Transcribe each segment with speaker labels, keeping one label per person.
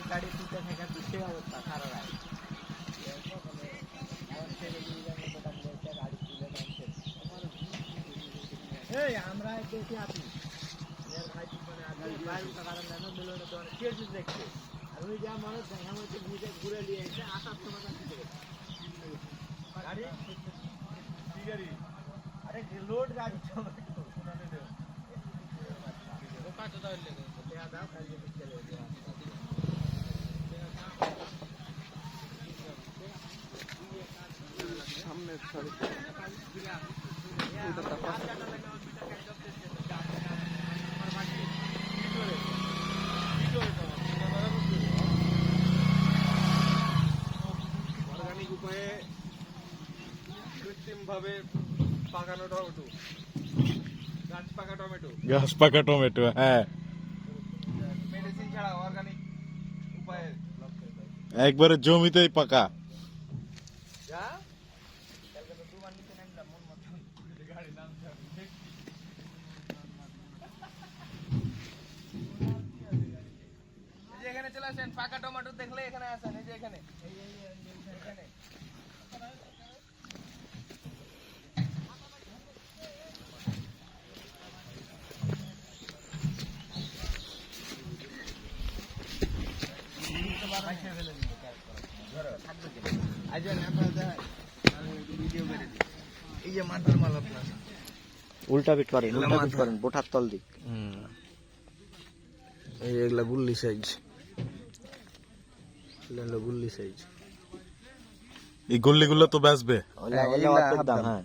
Speaker 1: গাড়ি তুলতে থাকা তো সেই অবস্থা সারা রাত এই আমরা দেখি আপনি ভাই দেখছে আর ওই যা মানুষ ঘুরে নিয়ে এসে আসার সময় গাড়ি আরে লোড গাড়ি সামনে অর্গানিক উপায়ে কৃত্রিম ভাবে পাকানো টমেটো গাছ পাকা টমেটো
Speaker 2: হ্যাঁ
Speaker 1: মেডিসিন ছাড়া অর্গানিক উপায়ে
Speaker 2: একবারে জমিতেই পাকা
Speaker 1: যা কালকে তো দুবার নিতে নামলাম মন মতো গাড়ি নামছে এই যে এখানে চলে আসেন পাকা টমেটো দেখলে এখানে আসেন এই যে এখানে এখানে
Speaker 2: উল্টা পিট করেন বোঠার তল দিক
Speaker 1: এগুলা গুল্লি সাইজ গুল্লি সাইজ
Speaker 2: এই গল্লিগুলো তো বেচবে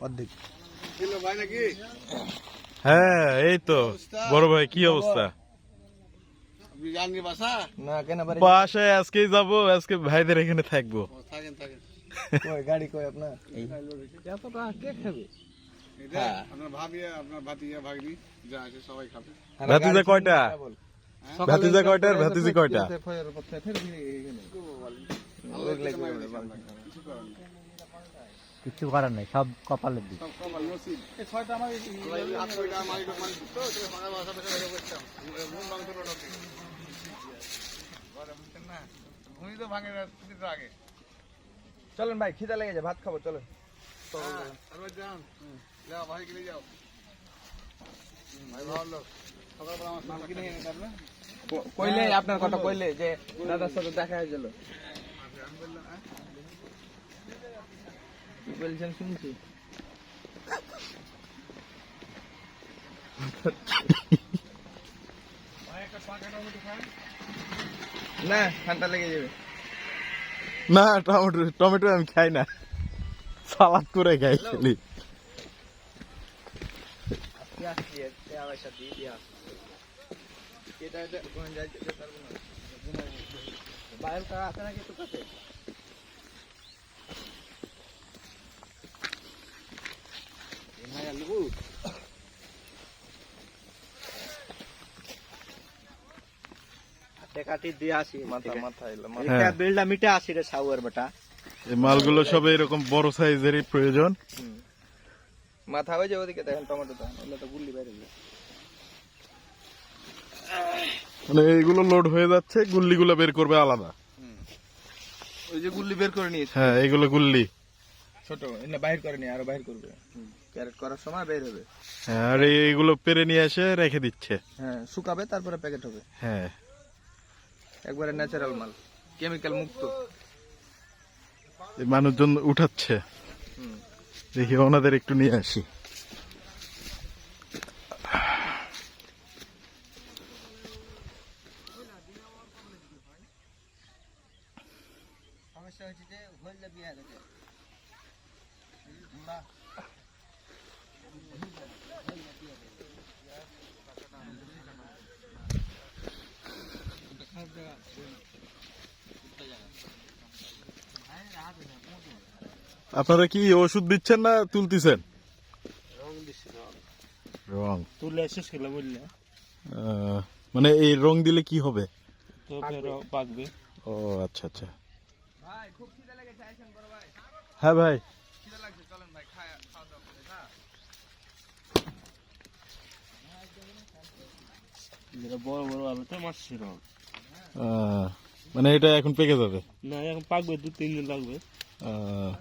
Speaker 1: অর্ধেক
Speaker 2: হ্যাঁ এই তো বড় ভাই কি অবস্থা
Speaker 1: না কেন
Speaker 2: বাসায় আজকেই যাবো আজকে ভাইদের এখানে থাকবো
Speaker 1: গাড়ি কই আপনার কে খাবে
Speaker 2: ভাতিজা কয়টা ভাতিজা কয়টার ভাতিজি কয়টা
Speaker 3: কিছু করার নাই সব কপালের দিক
Speaker 1: চলেন ভাই খিদা লেগে যায় ভাত খাবো চলেন কইলে আপনার কথা কইলে যে দাদার সাথে দেখা হয়ে গেল কি বলছেন শুনছি না ঠান্ডা লেগে যাবে
Speaker 2: না টমেটো টমেটো আমি খাই না সালাদ করে খাই খালি
Speaker 1: বাইরে কারা আছে নাকি তোর কাছে
Speaker 2: এই মালগুলো সব এরকম বড় সাইজেরই প্রয়োজন
Speaker 1: মাথা হয়ে যাবে ওদিকে দেখেন টমেটো তো গুল্লি বাইরে
Speaker 2: মানে এইগুলো লোড হয়ে যাচ্ছে গুল্লিগুলো বের করবে আলাদা
Speaker 1: ওই যে গুল্লি বের করে নিয়েছে
Speaker 2: হ্যাঁ এইগুলো গুল্লি
Speaker 1: ছোট এনে বাইর করে নিয়ে আরো বাইর করবে ক্যারেট করার সময় বের হবে
Speaker 2: হ্যাঁ আর এইগুলো পেরে নিয়ে এসে রেখে দিচ্ছে
Speaker 1: হ্যাঁ শুকাবে তারপরে প্যাকেট হবে
Speaker 2: হ্যাঁ
Speaker 1: একবারে ন্যাচারাল মাল কেমিক্যাল মুক্ত
Speaker 2: এই মানুষজন উঠাচ্ছে দেখি ওনাদের একটু নিয়ে আসি
Speaker 1: সমস্যা হচ্ছে যে হইলে বিয়ে গেছে
Speaker 2: আপনারা কি ওষুধ দিচ্ছেন না তুলতেছেন রং
Speaker 3: তুলে শেষ করলে বললে
Speaker 2: মানে এই রং দিলে কি হবে
Speaker 3: তো পাকবে
Speaker 2: ও আচ্ছা আচ্ছা
Speaker 1: ভাই খুব খিদে লেগেছে আইছেন বড় ভাই
Speaker 2: হ্যাঁ ভাই
Speaker 1: খিদে লাগছে চলেন ভাই খাওয়া দাওয়া করে
Speaker 3: বড় বড় আলু তো মাছ ছিল
Speaker 2: মানে এটা এখন পেকে যাবে।
Speaker 1: না এখন পাকবে 2-3 দিন লাগবে।
Speaker 2: আহ,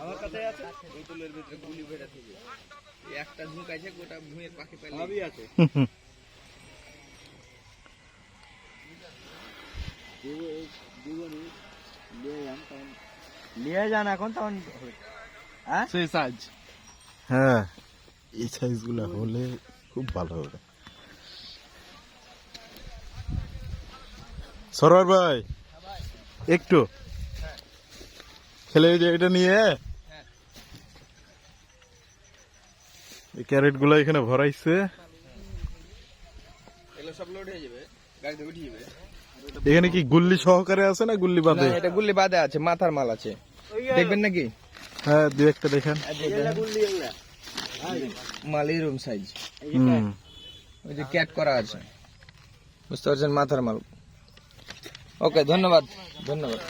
Speaker 1: আমার কাছে আছে বোতলের ভিতরে গুলি ভরে থাকে, একটা ঝুঁকাইছে গোটা ভুঁয়ের পাখি পাইলে সবই আছে।
Speaker 3: নিয়ে যান এখন তখন। হ্যাঁ
Speaker 1: সেই সাইজ
Speaker 2: হ্যাঁ, এই সাইজ গুলা হলে খুব ভালো হবে। সরোয়ার ভাই একটু খেলে এই যে এটা নিয়ে এই ক্যারেট গুলা এখানে ভরাইছে।
Speaker 1: এগুলো সব লোড হয়ে যাবে, গাড়িতে উঠে যাবে।
Speaker 2: এখানে কি গুল্লি সহকারে আছে না গুল্লি
Speaker 1: না
Speaker 2: বাদে?
Speaker 1: এটা গুল্লি বাদে আছে, মাথার মাল আছে, দেখবেন নাকি?
Speaker 2: হ্যাঁ, দু একটা দেখেন।
Speaker 1: মাল এরকম সাইজ,
Speaker 2: হুম।
Speaker 1: ওই যে ক্যাট করা আছে, বুঝতে পারছেন, মাথার মাল। ওকে, ধন্যবাদ ধন্যবাদ।